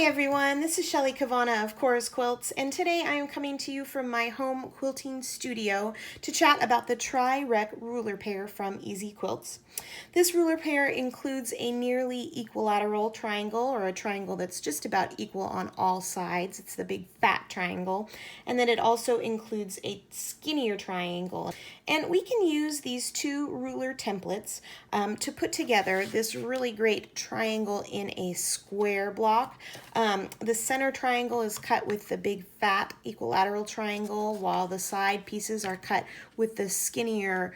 everyone, this is Shelley Cavanna of Cora's Quilts, and today I am coming to you from my home quilting studio to chat about the Tri-Rec ruler pair from Easy Quilts. This ruler pair includes a nearly equilateral triangle, or a triangle that's just about equal on all sides. It's the big fat triangle. And then it also includes a skinnier triangle. And we can use these two ruler templates to put together this really great triangle in a square block. The center triangle is cut with the big fat equilateral triangle, while the side pieces are cut with the skinnier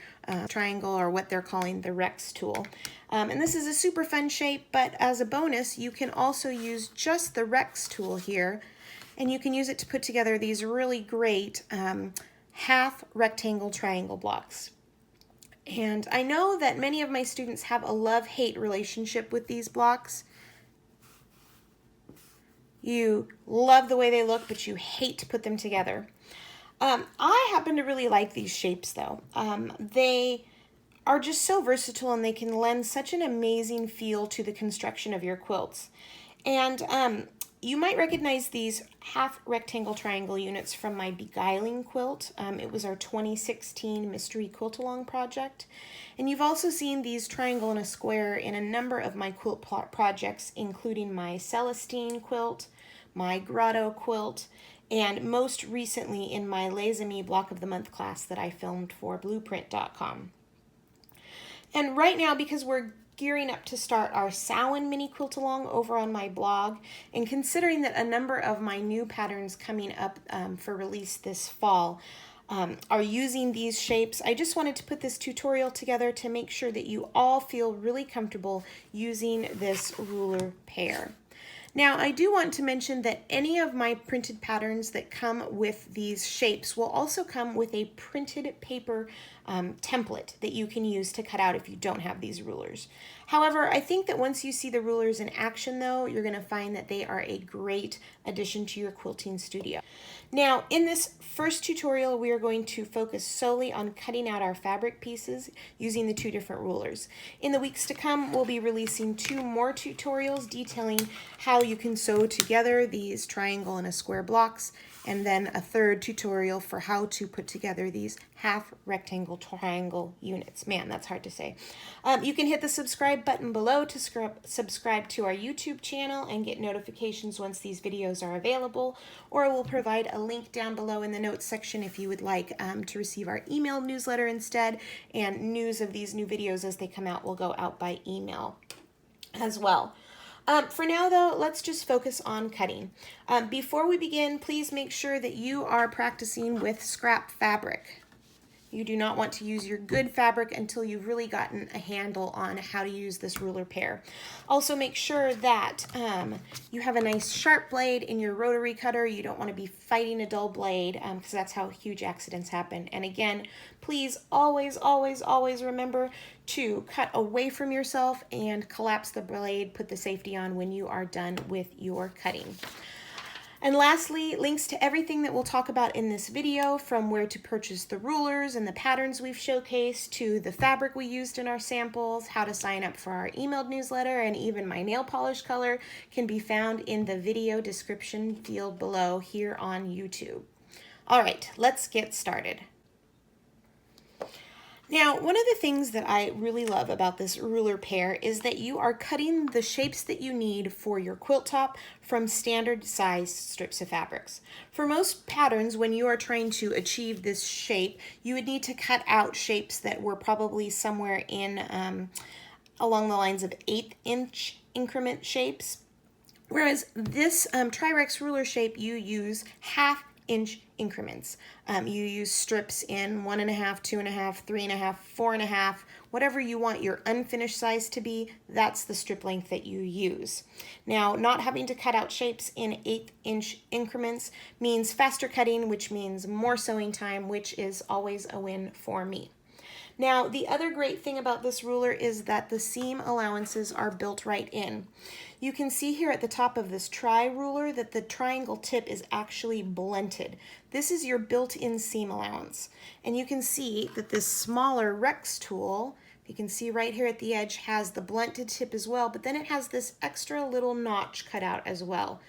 triangle, or what they're calling the Rex tool. And this is a super fun shape, but as a bonus, you can also use just the Rex tool here, and you can use it to put together these really great half rectangle triangle blocks. And I know that many of my students have a love-hate relationship with these blocks. You love the way they look, but you hate to put them together. I happen to really like these shapes though. They are just so versatile, and they can lend such an amazing feel to the construction of your quilts. And you might recognize these half rectangle triangle units from my Beguiling quilt. It was our 2016 Mystery Quilt-Along project. And you've also seen these triangle and a square in a number of my quilt projects, including my Celestine quilt, my Grotto quilt, and most recently in my Les Amis Block of the Month class that I filmed for Blueprint.com. And right now, because we're gearing up to start our Samhain mini quilt along over on my blog, and considering that a number of my new patterns coming up for release this fall are using these shapes, I just wanted to put this tutorial together to make sure that you all feel really comfortable using this ruler pair. Now, I do want to mention that any of my printed patterns that come with these shapes will also come with a printed paper template that you can use to cut out if you don't have these rulers. However, I think that once you see the rulers in action though, you're going to find that they are a great addition to your quilting studio. Now, in this first tutorial, we are going to focus solely on cutting out our fabric pieces using the two different rulers. In the weeks to come, we'll be releasing 2 more tutorials detailing how you can sew together these triangle and a square blocks, and then a 3rd tutorial for how to put together these half rectangle triangle units. Man, that's hard to say. You can hit the subscribe button below to subscribe to our YouTube channel and get notifications once these videos are available, or we'll provide a link down below in the notes section if you would like to receive our email newsletter instead, and news of these new videos as they come out will go out by email as well. For now though, let's just focus on cutting. Before we begin, please make sure that you are practicing with scrap fabric. You do not want to use your good fabric until you've really gotten a handle on how to use this ruler pair. Also, make sure that you have a nice sharp blade in your rotary cutter. You don't want to be fighting a dull blade because that's how huge accidents happen. And again, please always, always, always remember to cut away from yourself and collapse the blade, put the safety on when you are done with your cutting. And lastly, links to everything that we'll talk about in this video, from where to purchase the rulers and the patterns we've showcased, to the fabric we used in our samples, how to sign up for our emailed newsletter, and even my nail polish color, can be found in the video description field below here on YouTube. All right, let's get started. Now, one of the things that I really love about this ruler pair is that you are cutting the shapes that you need for your quilt top from standard size strips of fabrics. For most patterns, when you are trying to achieve this shape, you would need to cut out shapes that were probably somewhere in along the lines of 1/8" increment shapes. Whereas this Tri-Rec ruler shape, you use 1/2" increments. You use strips in 1.5, 2.5, 3.5, 4.5, whatever you want your unfinished size to be, that's the strip length that you use. Now, not having to cut out shapes in 1/8" increments means faster cutting, which means more sewing time, which is always a win for me. Now, the other great thing about this ruler is that the seam allowances are built right in. You can see here at the top of this ruler that the triangle tip is actually blunted. This is your built-in seam allowance. And you can see that this smaller Rex tool, if You can see right here at the edge has the blunted tip as well, but then it has this extra little notch cut out as well.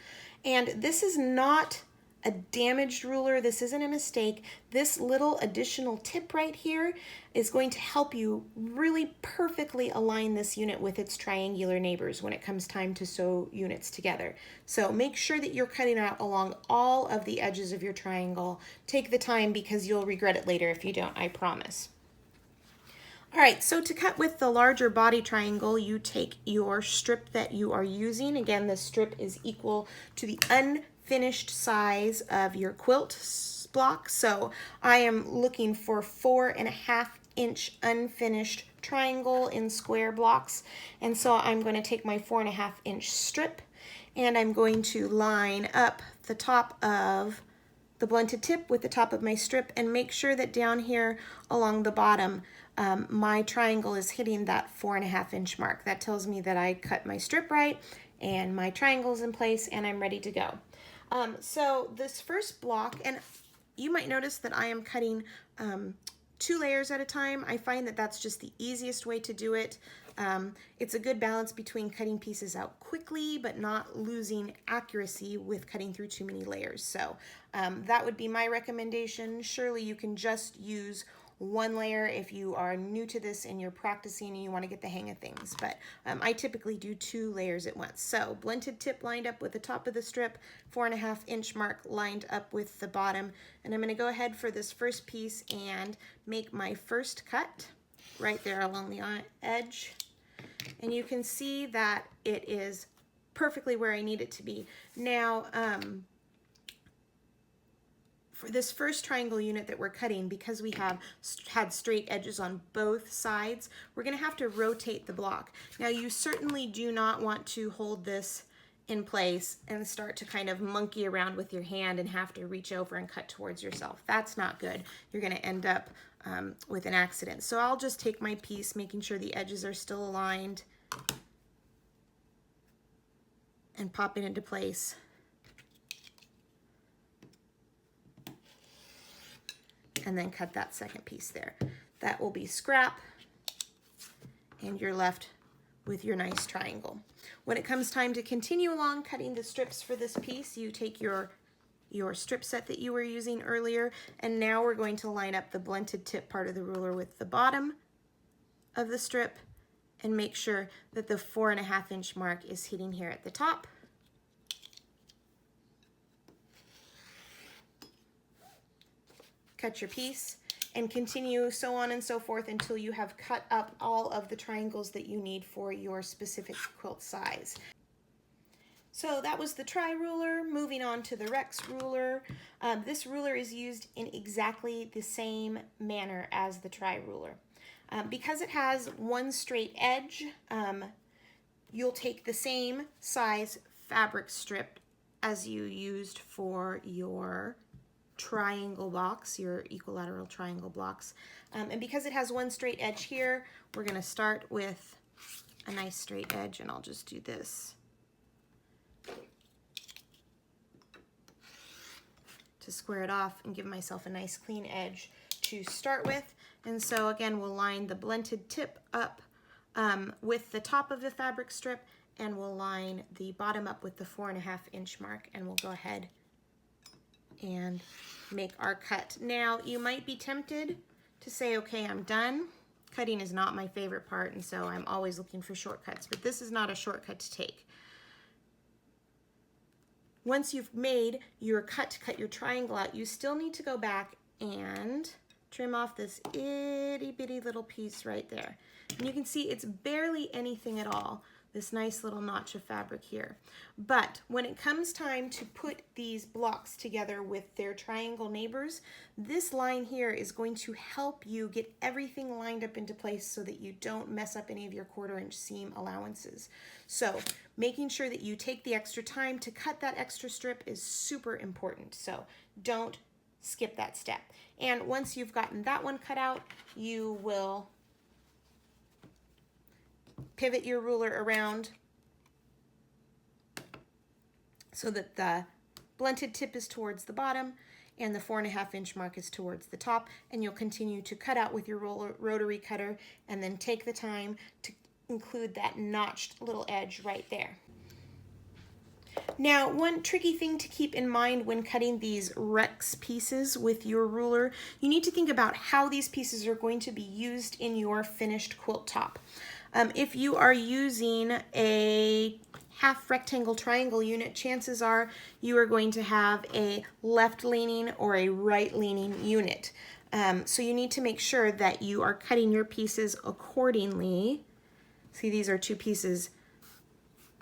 And this is not a damaged ruler. This isn't a mistake. This little additional tip right here is going to help you really perfectly align this unit with its triangular neighbors when it comes time to sew units together. So make sure that you're cutting out along all of the edges of your triangle. Take the time because you'll regret it later if you don't, I promise. All right, so to cut with the larger body triangle, you take your strip that you are using. Again, this strip is equal to the unfinished size of your quilt block. So I am looking for 4.5-inch unfinished triangle in square blocks. And so I'm going to take my 4.5-inch strip and I'm going to line up the top of the blunted tip with the top of my strip and make sure that down here along the bottom my triangle is hitting that 4.5-inch mark. That tells me that I cut my strip right and my triangle's in place and I'm ready to go. So this first block, and you might notice that I am cutting 2 layers at a time. I find that that's just the easiest way to do it. It's a good balance between cutting pieces out quickly but not losing accuracy with cutting through too many layers. So that would be my recommendation. Surely you can just use 1 layer if you are new to this and you're practicing and you want to get the hang of things, but I typically do 2 layers at once. So blunted tip lined up with the top of the strip, 4.5-inch mark lined up with the bottom, and I'm going to go ahead for this first piece and make my first cut right there along the edge, and you can see that it is perfectly where I need it to be. Now for this first triangle unit that we're cutting, because we have had straight edges on both sides, we're going to have to rotate the block. Now you certainly do not want to hold this in place and start to kind of monkey around with your hand and have to reach over and cut towards yourself. That's not good. You're going to end up with an accident. So I'll just take my piece, making sure the edges are still aligned, and pop it into place. And then cut that second piece there. That will be scrap, and you're left with your nice triangle. When it comes time to continue along cutting the strips for this piece, you take your strip set that you were using earlier, and now we're going to line up the blunted tip part of the ruler with the bottom of the strip and make sure that the 4.5-inch mark is hitting here at the top. Cut your piece and continue so on and so forth until you have cut up all of the triangles that you need for your specific quilt size. So that was the tri-ruler. Moving on to the Rex ruler. This ruler is used in exactly the same manner as the tri-ruler. Because it has one straight edge, you'll take the same size fabric strip as you used for your triangle blocks, your equilateral triangle blocks. And because it has one straight edge here, we're going to start with a nice straight edge, and I'll just do this to square it off and give myself a nice clean edge to start with. And so again, we'll line the blunted tip up with the top of the fabric strip, and we'll line the bottom up with the 4.5-inch mark, and we'll go ahead and make our cut. Now you might be tempted to say, okay, I'm done. Cutting is not my favorite part, and so I'm always looking for shortcuts, but this is not a shortcut to take. Once you've made your cut to cut your triangle out, you still need to go back and trim off this itty bitty little piece right there. And you can see it's barely anything at all, this nice little notch of fabric here. But when it comes time to put these blocks together with their triangle neighbors, this line here is going to help you get everything lined up into place so that you don't mess up any of your 1/4-inch seam allowances. So making sure that you take the extra time to cut that extra strip is super important. So don't skip that step. And once you've gotten that one cut out, you will pivot your ruler around so that the blunted tip is towards the bottom and the 4.5-inch mark is towards the top, and you'll continue to cut out with your rotary cutter and then take the time to include that notched little edge right there. Now, one tricky thing to keep in mind when cutting these Rex pieces with your ruler, you need to think about how these pieces are going to be used in your finished quilt top. If you are using a half rectangle triangle unit, chances are you are going to have a left-leaning or a right-leaning unit. So you need to make sure that you are cutting your pieces accordingly. See, these are two pieces.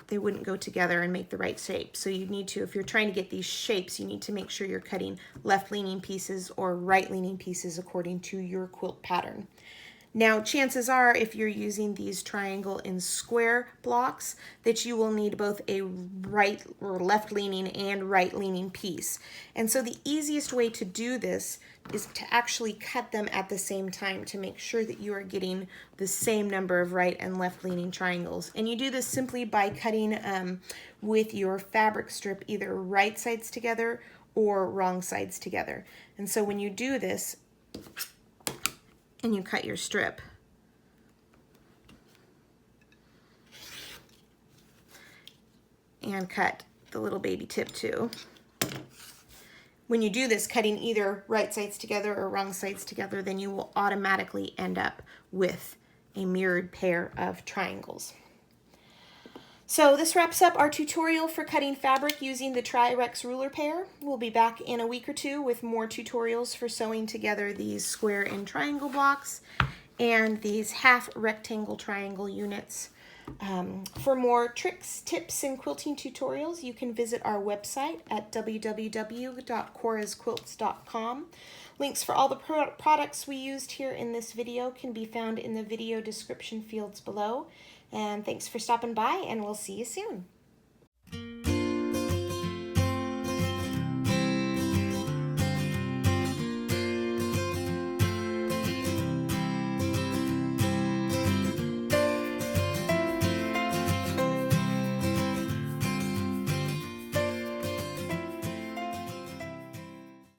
They wouldn't go together and make the right shape. So you need to, if you're trying to get these shapes, you need to make sure you're cutting left-leaning pieces or right-leaning pieces according to your quilt pattern. Now, chances are, if you're using these triangle and square blocks, that you will need both a right or left-leaning and right-leaning piece. And so the easiest way to do this is to actually cut them at the same time to make sure that you are getting the same number of right and left-leaning triangles. And you do this simply by cutting with your fabric strip either right sides together or wrong sides together. And so when you do this, and you cut your strip, and cut the little baby tip too. When you do this, cutting either right sides together or wrong sides together, then you will automatically end up with a mirrored pair of triangles. So this wraps up our tutorial for cutting fabric using the Tri-Rex ruler pair. We'll be back in a week or two with more tutorials for sewing together these square and triangle blocks and these half rectangle triangle units. For more tricks, tips, and quilting tutorials, you can visit our website at www.corasquilts.com. Links for all the products we used here in this video can be found in the video description fields below. And thanks for stopping by, and we'll see you soon.